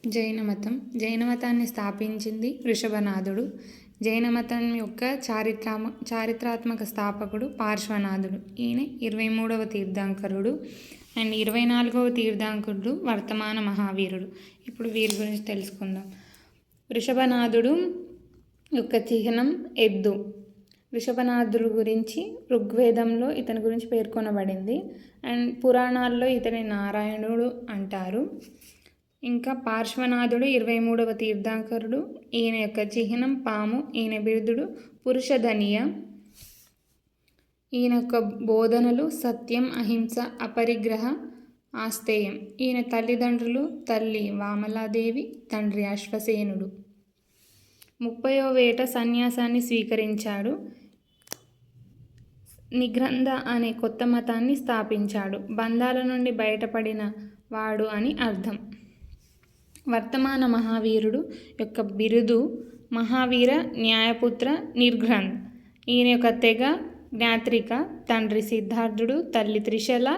జైన మతాన్ని స్థాపించింది వృషభనాథుడు. జైన మతం యొక్క చారిత్రాత్మక స్థాపకుడు పార్శ్వనాథుడు. ఈయన 23వ తీర్థంకరుడు అండ్ 24వ తీర్థంకరుడు వర్తమాన మహావీరుడు. ఇప్పుడు వీరి గురించి తెలుసుకుందాం. వృషభనాథుడు యొక్క చిహ్నం ఎద్దు. వృషభనాథుడు గురించి ఋగ్వేదంలో ఇతని గురించి పేర్కొనబడింది అండ్ పురాణాల్లో ఇతని నారాయణుడు అంటారు. ఇంకా పార్శ్వనాథుడు 23వ తీర్థంకరుడు. ఈయన యొక్క చిహ్నం పాము. ఈయన బిరుదుడు పురుషధనియ. ఈయన యొక్క బోధనలు సత్యం, అహింస, అపరిగ్రహ, ఆస్తేయం. ఈయన తల్లిదండ్రులు తల్లి వామలాదేవి, తండ్రి అశ్వసేనుడు. 30వ ఏట సన్యాసాన్ని స్వీకరించాడు. నిగ్రంథ అనే కొత్త మతాన్ని స్థాపించాడు. బంధాల నుండి బయటపడిన వాడు అని అర్థం. వర్తమాన మహావీరుడు యొక్క బిరుదు మహావీర న్యాయపుత్ర నిర్ఘ్రంథ్. ఈయన యొక్క తెగ జ్ఞాత్రిక. తండ్రి సిద్ధార్థుడు, తల్లి త్రిశల,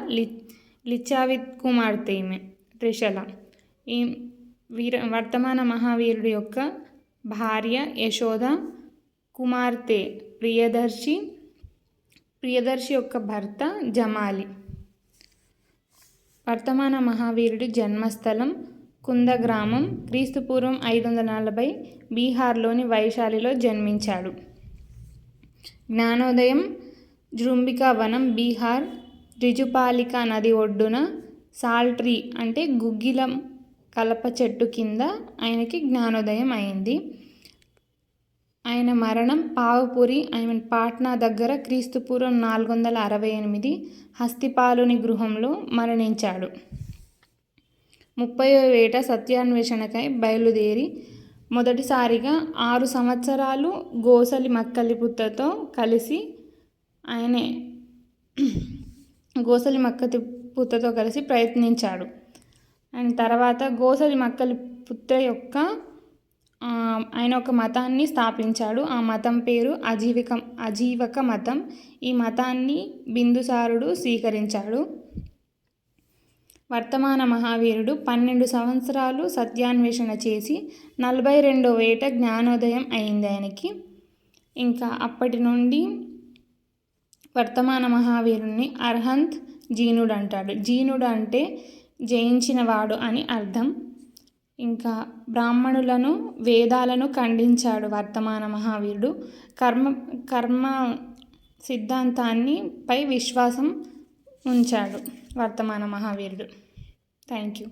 లిచ్చావిత్ కుమార్తె ఈమె త్రిశల. ఈ వర్తమాన మహావీరుడు యొక్క భార్య యశోద, కుమార్తె ప్రియదర్శి. ప్రియదర్శి యొక్క భర్త జమాలి. వర్తమాన మహావీరుడి జన్మస్థలం కుందగ్రామం. క్రీస్తుపూర్వం 540 బీహార్లోని వైశాలిలో జన్మించాడు. జ్ఞానోదయం జృంభికా వనం, బీహార్. రిజుపాలిక నది ఒడ్డున సాల్ట్రీ అంటే గుగ్గిలం కలప చెట్టు కింద ఆయనకి జ్ఞానోదయం అయింది. ఆయన మరణం పావుపురి పాట్నా దగ్గర క్రీస్తుపూర్వం 468 హస్తిపాలుని గృహంలో మరణించాడు. 30వ ఏట సత్యాన్వేషణకై బయలుదేరి మొదటిసారిగా 6 సంవత్సరాలు గోసలి మక్కలిపుత్తతో కలిసి ప్రయత్నించాడు. అండ్ తర్వాత గోసలి మక్కలిపుత్త యొక్క ఆయన ఒక మతాన్ని స్థాపించాడు. ఆ మతం పేరు అజీవక మతం. ఈ మతాన్ని బిందుసారుడు స్వీకరించాడు. వర్తమాన మహావీరుడు 12 సంవత్సరాలు సత్యాన్వేషణ చేసి 42వ ఏట జ్ఞానోదయం అయింది ఆయనకి. ఇంకా అప్పటి నుండి వర్తమాన మహావీరుణ్ణి అర్హంత్ జీనుడు అంటాడు. జీనుడు అంటే జయించినవాడు అని అర్థం. ఇంకా బ్రాహ్మణులను వేదాలను ఖండించాడు వర్తమాన మహావీరుడు. కర్మ సిద్ధాంతాన్ని పై విశ్వాసం ఉంచాడు వర్తమాన మహావీరుడు. Thank you.